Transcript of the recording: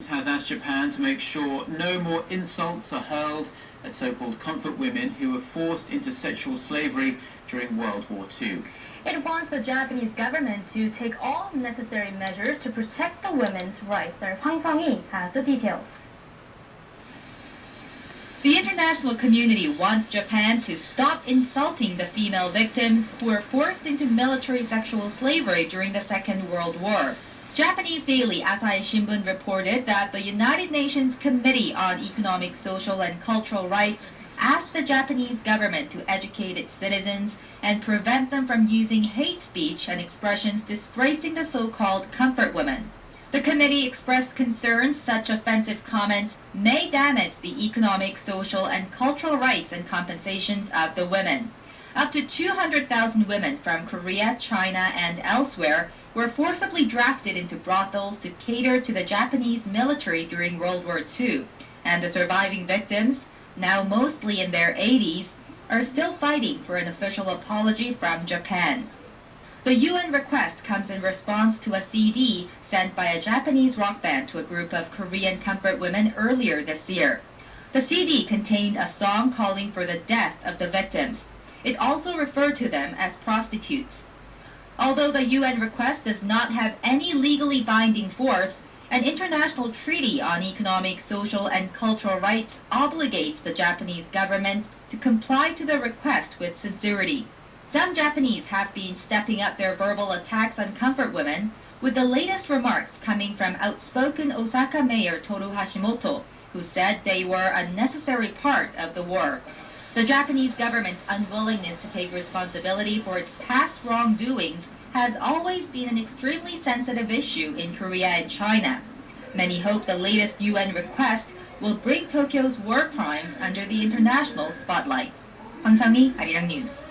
has asked Japan to make sure no more insults are hurled at so-called comfort women who were forced into sexual slavery during World War II. It wants the Japanese government to take all necessary measures to protect the women's rights. Our Hwang Sung-hee has the details. The international community wants Japan to stop insulting the female victims who were forced into military sexual slavery during the Second World War. Japanese daily Asahi Shimbun reported that the United Nations Committee on Economic, Social and Cultural Rights asked the Japanese government to educate its citizens and prevent them from using hate speech and expressions disgracing the so-called comfort women. The committee expressed concerns such offensive comments may damage the economic, social and cultural rights and compensations of the women. Up to 200,000 women from Korea, China, and elsewhere were forcibly drafted into brothels to cater to the Japanese military during World War II, and the surviving victims, now mostly in their 80s, are still fighting for an official apology from Japan. The UN request comes in response to a CD sent by a Japanese rock band to a group of Korean comfort women earlier this year. The CD contained a song calling for the death of the victims. It also referred to them as prostitutes. Although the UN request does not have any legally binding force, an international treaty on economic, social, and cultural rights obligates the Japanese government to comply to the request with sincerity. Some Japanese have been stepping up their verbal attacks on comfort women, with the latest remarks coming from outspoken Osaka Mayor Toru Hashimoto, who said they were a necessary part of the war. The Japanese government's unwillingness to take responsibility for its past wrongdoings has always been an extremely sensitive issue in Korea and China. Many hope the latest UN request will bring Tokyo's war crimes under the international spotlight. Hwang Sung-hee, Arirang News.